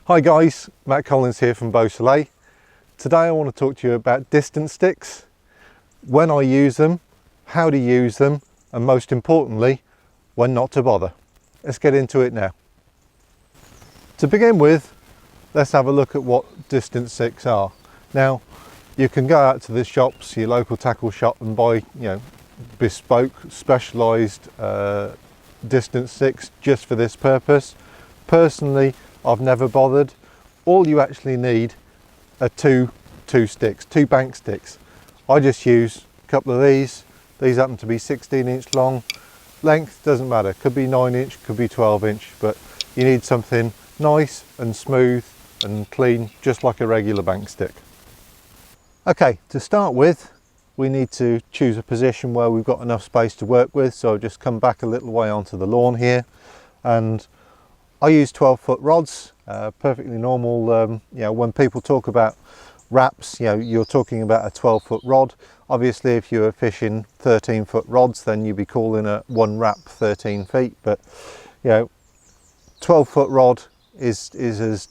Hi guys, Matt Collins here from Beausoleil. Today I want to talk to you about distance sticks, when I use them, how to use them, and most importantly, when not to bother. Let's get into it now. To begin with, let's have a look at what distance sticks are. Now, you can go out to the shops, your local tackle shop, and buy, bespoke, specialised distance sticks just for this purpose. Personally, I've never bothered. All you actually need are two bank sticks. I just use a couple of these. These happen to be 16-inch long. Length doesn't matter, could be 9-inch, could be 12-inch, but you need something nice and smooth and clean, just like a regular bank stick. Okay, to start with, we need to choose a position where we've got enough space to work with. So I've just come back a little way onto the lawn here, and I use 12-foot rods, perfectly normal. When people talk about wraps, you're talking about a 12-foot rod. Obviously, if you were fishing 13-foot rods, then you'd be calling a one wrap 13 feet. But 12-foot rod is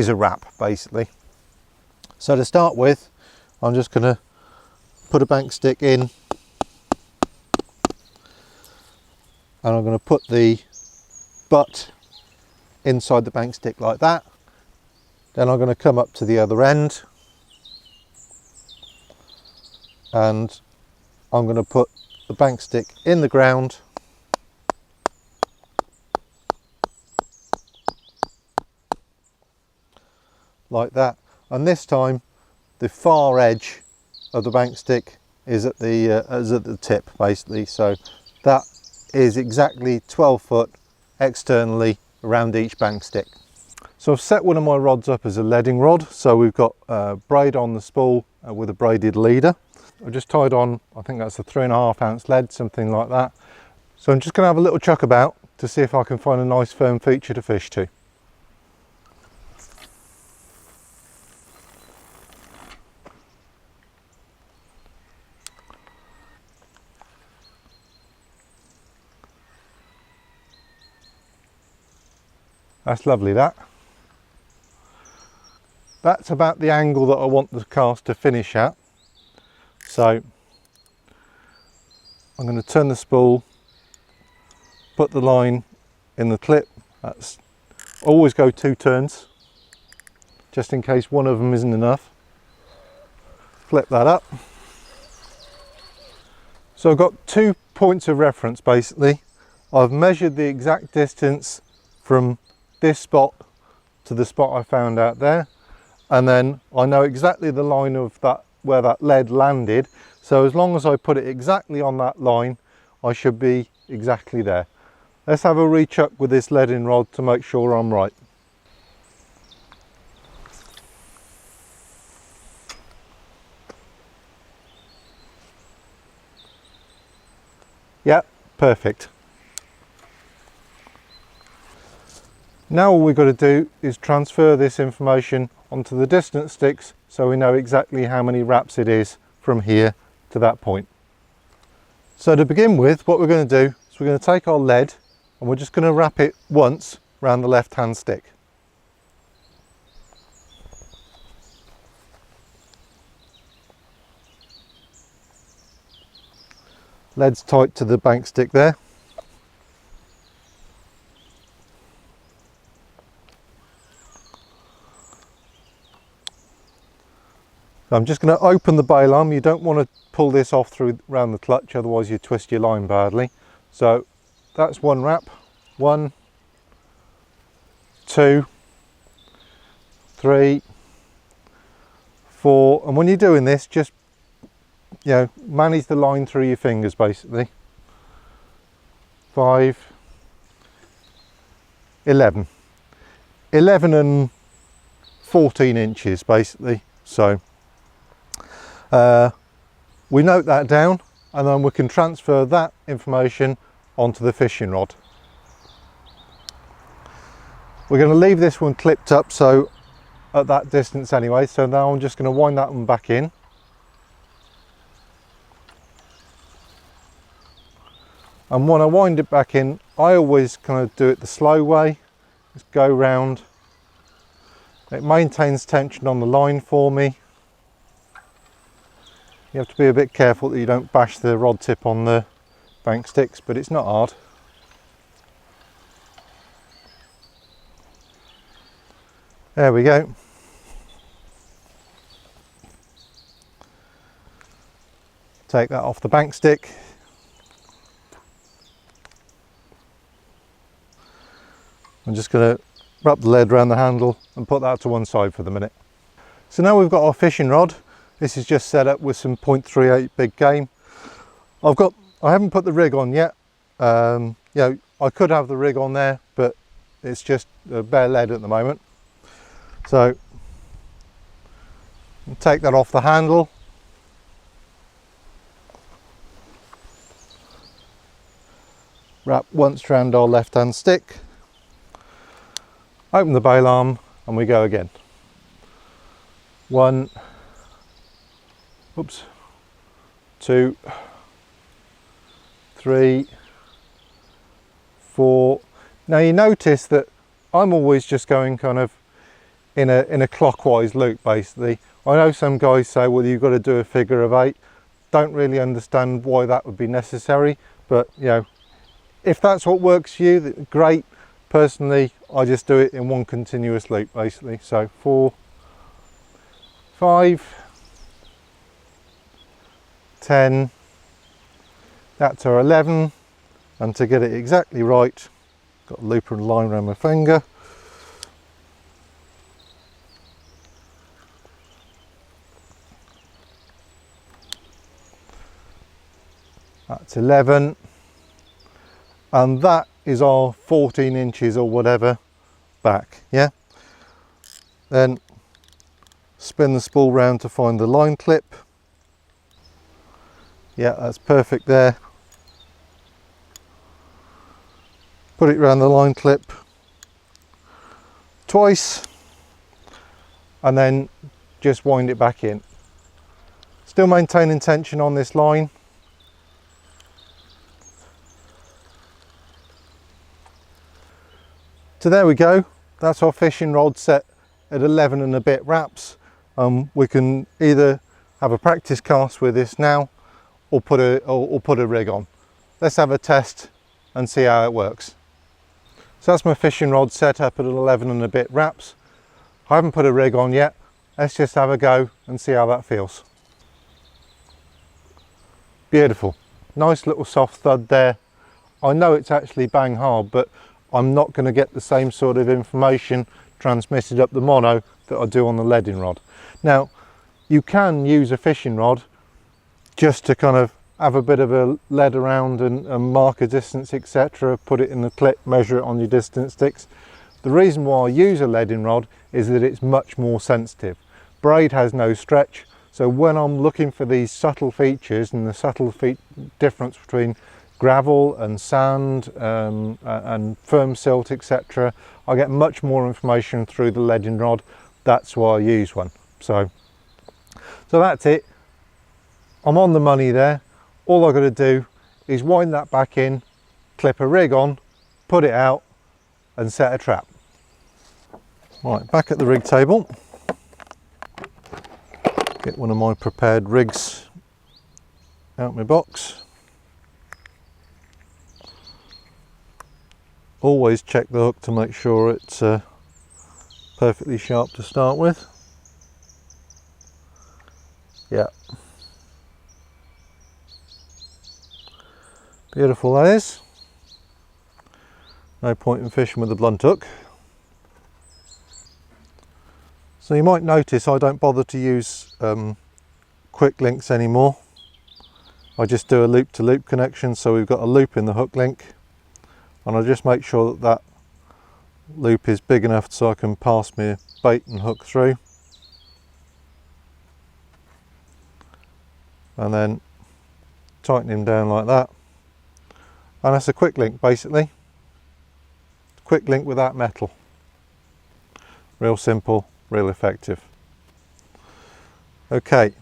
a wrap basically. So to start with, I'm just going to put a bank stick in, and I'm going to put the butt inside the bank stick like that. Then I'm going to come up to the other end, and I'm going to put the bank stick in the ground, like that. And this time the far edge of the bank stick is at the tip basically, so that is exactly 12 foot externally around each bank stick. So I've set one of my rods up as a leading rod, so we've got braid on the spool with a braided leader. I've just tied on, I think that's a 3.5 ounce lead, something like that. So I'm just going to have a little chuck about to see if I can find a nice firm feature to fish to. That's lovely, that. That's about the angle that I want the cast to finish at. So I'm going to turn the spool, put the line in the clip. That's always go 2 turns, just in case one of them isn't enough. Flip that up. So I've got 2 points of reference basically. I've measured the exact distance from this spot to the spot I found out there, and then I know exactly the line of that where that lead landed. So as long as I put it exactly on that line, I should be exactly there. Let's have a rechuck with this leading rod to make sure I'm right. Yeah, perfect. Now all we've got to do is transfer this information onto the distance sticks so we know exactly how many wraps it is from here to that point. So to begin with, what we're going to do is we're going to take our lead and we're just going to wrap it once around the left hand stick. Lead's tight to the bank stick there. I'm just going to open the bail arm. You don't want to pull this off around the clutch, otherwise you twist your line badly. So that's one wrap. 1, 2, 3, 4. And when you're doing this, just manage the line through your fingers basically. 5, 11. 11 and 14 inches basically. So we note that down, and then we can transfer that information onto the fishing rod. We're going to leave this one clipped up so at that distance anyway, so now I'm just going to wind that one back in. And when I wind it back in, I always kind of do it the slow way. Just go round It maintains tension on the line for me. You have to be a bit careful that you don't bash the rod tip on the bank sticks, but it's not hard. There we go. Take that off the bank stick. I'm just going to wrap the lead around the handle and put that to one side for the minute. So now we've got our fishing rod. This is just set up with some 0.38 big game. I haven't put the rig on yet. You know, I could have the rig on there, but it's just bare lead at the moment. So take that off the handle. Wrap once around our left hand stick. Open the bail arm and we go again. 1, 2, 3, 4. Now you notice that I'm always just going kind of in a clockwise loop basically. I know some guys say, well, you've got to do a figure of 8. Don't really understand why that would be necessary, but you know, if that's what works for you, great. Personally, I just do it in one continuous loop basically. So 4, 5, 10, that's our 11, and to get it exactly right, got a loop and a line around my finger. That's 11, and that is our 14 inches or whatever back, yeah? Then spin the spool round to find the line clip. Yeah, that's perfect there. Put it around the line clip twice and then just wind it back in. Still maintaining tension on this line. So there we go, that's our fishing rod set at 11 and a bit wraps. We can either have a practice cast with this now or put a rig on. Let's have a test and see how it works. So that's my fishing rod set up at 11 and a bit wraps. I haven't put a rig on yet. Let's just have a go and see how that feels. Beautiful, nice little soft thud there. I know it's actually bang hard, but I'm not going to get the same sort of information transmitted up the mono that I do on the leading rod. Now, you can use a fishing rod just to kind of have a bit of a lead around and mark a distance, etc. Put it in the clip, measure it on your distance sticks. The reason why I use a leading rod is that it's much more sensitive. Braid has no stretch, so when I'm looking for these subtle features and the subtle difference between gravel and sand and firm silt, etc., I get much more information through the leading rod. That's why I use one. So that's it. I'm on the money there. All I've got to do is wind that back in, clip a rig on, put it out and set a trap. Right, back at the rig table. Get one of my prepared rigs out my box. Always check the hook to make sure it's perfectly sharp to start with. Yeah. Beautiful that is. No point in fishing with a blunt hook. So you might notice I don't bother to use quick links anymore. I just do a loop to loop connection, so we've got a loop in the hook link. And I just make sure that that loop is big enough so I can pass my bait and hook through. And then tighten him down like that. And that's a quick link basically. Quick link without metal. Real simple, real effective. Okay.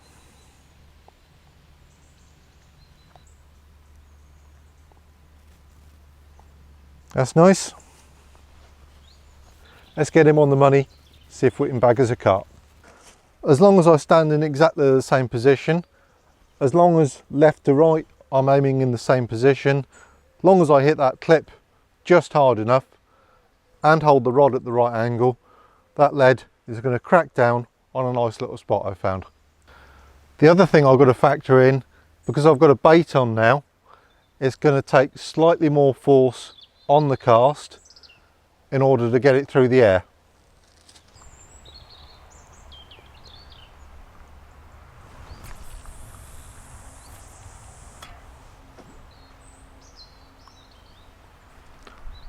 That's nice. Let's get him on the money see if we can bag us a carp. As long as I stand in exactly the same position, as long as left to right I'm aiming in the same position, as long as I hit that clip just hard enough and hold the rod at the right angle, that lead is going to crack down on a nice little spot I found. The other thing I've got to factor in, because I've got a bait on now, it's going to take slightly more force on the cast in order to get it through the air.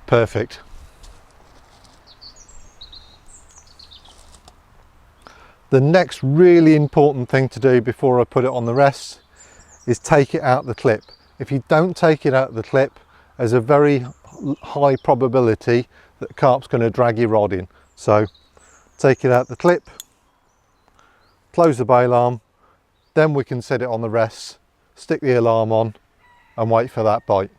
Perfect. The next really important thing to do before I put it on the rest is take it out the clip. If you don't take it out the clip, there's a very high probability that carp's going to drag your rod in. So take it out the clip, close the bail arm, then we can set it on the rest, stick the alarm on and wait for that bite.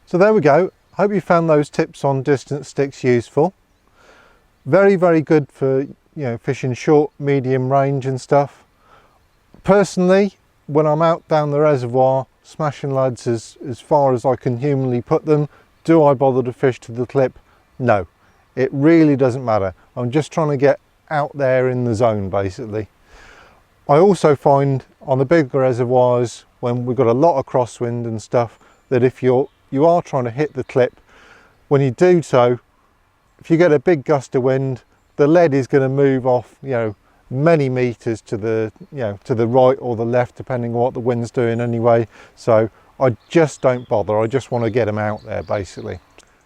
So there we go. Hope you found those tips on distance sticks useful. Very, very good for fishing short, medium range and stuff. Personally, when I'm out down the reservoir smashing leads as far as I can humanly put them, do I bother to fish to the clip? No, it really doesn't matter. I'm just trying to get out there in the zone basically. I also find on the bigger reservoirs, when we've got a lot of crosswind and stuff, that if you are trying to hit the clip, when you do so, if you get a big gust of wind, the lead is going to move off many meters to the to the right or the left, depending on what the wind's doing anyway. So I just don't bother. I just want to get them out there basically.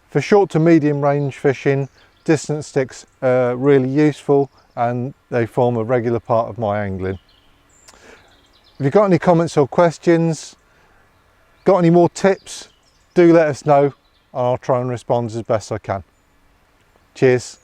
For short to medium range fishing, distance sticks are really useful and they form a regular part of my angling. If you've got any comments or questions, got any more tips, do let us know and I'll try and respond as best I can. Cheers.